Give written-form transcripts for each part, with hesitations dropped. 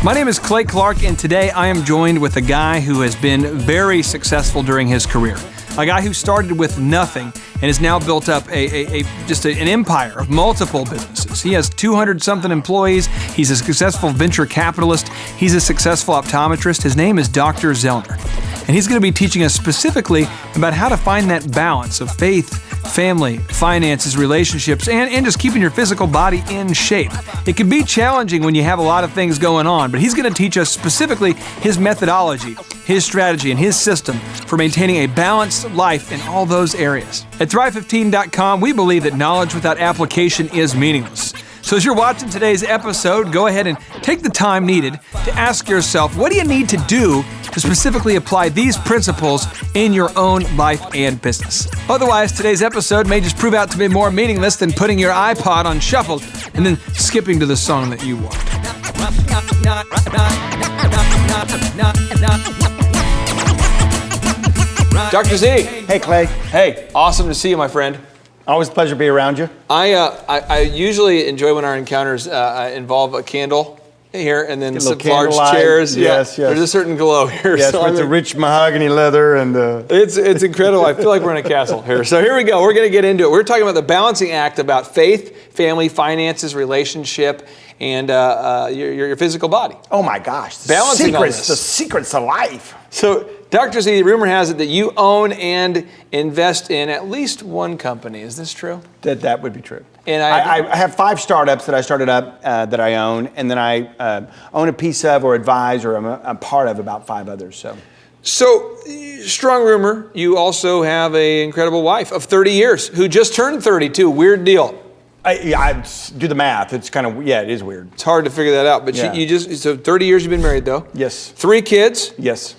My name is Clay Clark, and today I am joined with a guy who has been very successful during his career. A guy who started with nothing and has now built up an empire of multiple businesses. He has 200-something employees. He's a successful venture capitalist. He's a successful optometrist. His name is Dr. Zoellner, and he's going to be teaching us specifically about how to find that balance of faith, family, finances, relationships, and just keeping your physical body in shape. It can be challenging when you have a lot of things going on, but he's going to teach us specifically his methodology, his strategy, and his system for maintaining a balanced life in all those areas. At Thrive15.com, we believe that knowledge without application is meaningless. So as you're watching today's episode, go ahead and take the time needed to ask yourself, what do you need to do to specifically apply these principles in your own life and business? Otherwise, today's episode may just prove out to be more meaningless than putting your iPod on shuffle and then skipping to the song that you want. Dr. Z. Hey, Clay. Hey, awesome to see you, my friend. Always a pleasure to be around you. I usually enjoy when our encounters involve a candle here and then some large chairs. Yes. There's a certain glow here. Yes, with the rich mahogany leather and It's incredible. I feel like we're in a castle here. So here we go. We're going to get into it. We're talking about the balancing act about faith, family, finances, relationship, and your physical body. Oh my gosh. Balancing the all this. The secrets to life. So, Dr. Z, rumor has it that you own and invest in at least one company. Is this true? That would be true. And I have 5 startups that I started up that I own, and then I own a piece of or advise or I'm a part of about 5 others. So, strong rumor, you also have an incredible wife of 30 years who just turned 32. Weird deal. I do the math. It's kind of, it is weird. It's hard to figure that out, but Yeah. so 30 years you've been married though? Yes. 3 kids? Yes.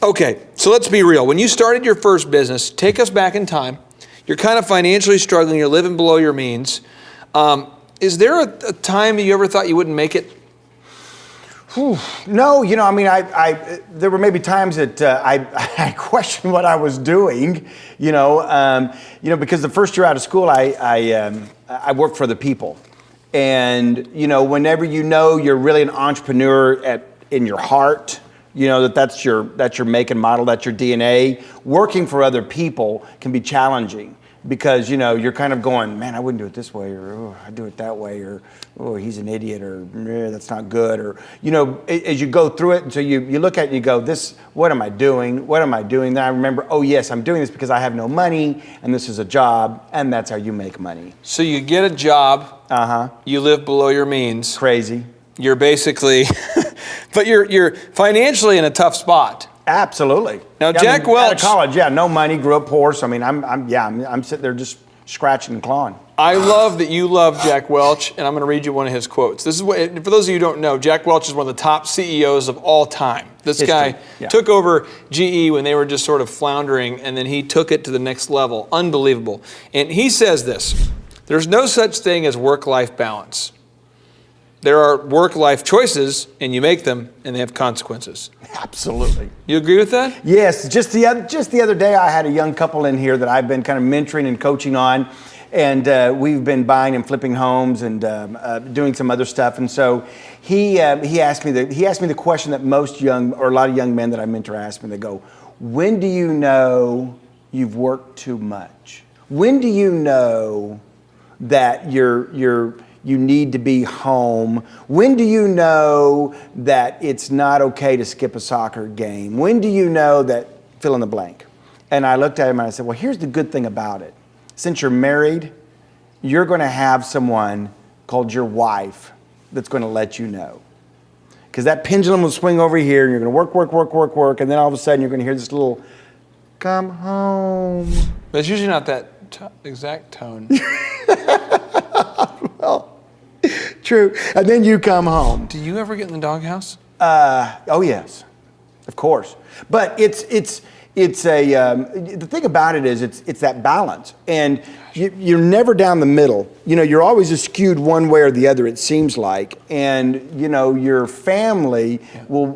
Okay, so let's be real. When you started your first business, take us back in time. You're kind of financially struggling. You're living below your means. Is there a time you ever thought you wouldn't make it? No, there were maybe times that I questioned what I was doing, because the first year out of school, I worked for the people. And, whenever you're really an entrepreneur in your heart, that's your make and model, that's your DNA. Working for other people can be challenging because, you're kind of going, man, I wouldn't do it this way, or I'd do it that way, or he's an idiot, or that's not good, or, as you go through it, and so you look at it and you go, what am I doing? What am I doing? Then I remember, oh yes, I'm doing this because I have no money, and this is a job, and that's how you make money. So you get a job, you live below your means. Crazy. You're basically, but you're financially in a tough spot. Absolutely. Now, Jack Welch. Out of college, no money, grew up poor. So I'm sitting there just scratching and clawing. I love that you love Jack Welch, and I'm going to read you one of his quotes. This is for those of you who don't know, Jack Welch is one of the top CEOs of all time. This guy took over GE when they were just sort of floundering, and then he took it to the next level. Unbelievable. And he says this: there's no such thing as work-life balance. There are work-life choices, and you make them, and they have consequences. Absolutely. You agree with that? Yes. Just the other day, I had a young couple in here that I've been kind of mentoring and coaching on, and we've been buying and flipping homes and doing some other stuff. And so he asked me the question that a lot of young men that I mentor ask me. They go, "When do you know you've worked too much? When do you know that you need to be home? When do you know that it's not okay to skip a soccer game? When do you know that," fill in the blank. And I looked at him and I said, well, here's the good thing about it. Since you're married, you're going to have someone called your wife that's going to let you know. Because that pendulum will swing over here and you're going to work. And then all of a sudden you're going to hear this little, "Come home." But it's usually not that exact tone. Well, true. And then you come home. Do you ever get in the doghouse? Oh yes, of course. But it's the thing about it is it's that balance, and you're never down the middle. You're always skewed one way or the other. It seems like, and your family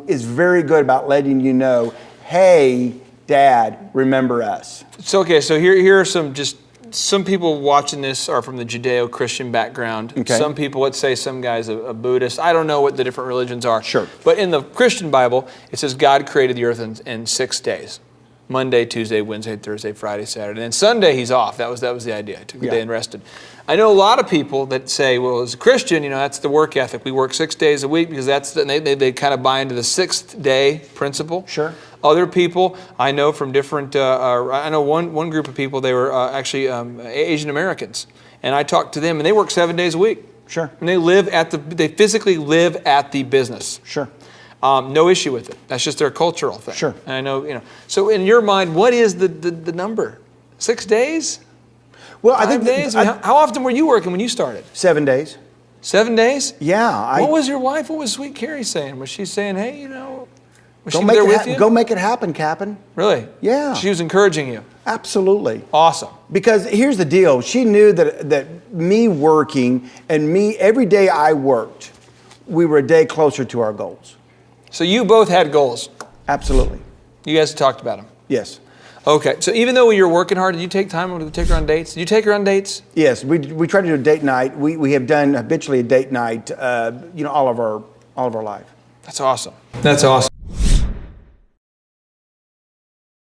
is very good about letting you know, hey, Dad, remember us. So okay, so here are some just some people watching this are from the Judeo-Christian background. Okay. Some people, let's say some guy's a Buddhist. I don't know what the different religions are. Sure. But in the Christian Bible, it says God created the earth in 6 days. Monday, Tuesday, Wednesday, Thursday, Friday, Saturday. And Sunday he's off. That was the idea. He took the day and rested. I know a lot of people that say, well, as a Christian, that's the work ethic. We work 6 days a week because they kind of buy into the sixth day principle. Sure. Other people I know from different, I know one group of people, they were actually Asian Americans. And I talked to them and they work 7 days a week. Sure. And they physically live at the business. Sure. No issue with it. That's just their cultural thing. Sure. And I know, So in your mind, what is the number? 6 days? Well, 5 days? How often were you working when you started? 7 days. 7 days? Yeah. What was your wife? What was Sweet Carrie saying? Was she saying, hey, was she Go make there it with you? Go make it happen, Captain. Really? Yeah. She was encouraging you. Absolutely. Awesome. Because here's the deal. She knew that me working and me, every day I worked, we were a day closer to our goals. So you both had goals. Absolutely. You guys talked about them. Yes. Okay. So even though you were working hard, did you take time to take her on dates? Did you take her on dates? Yes. We try to do a date night. We have done habitually a date night, all of our life. That's awesome. That's awesome.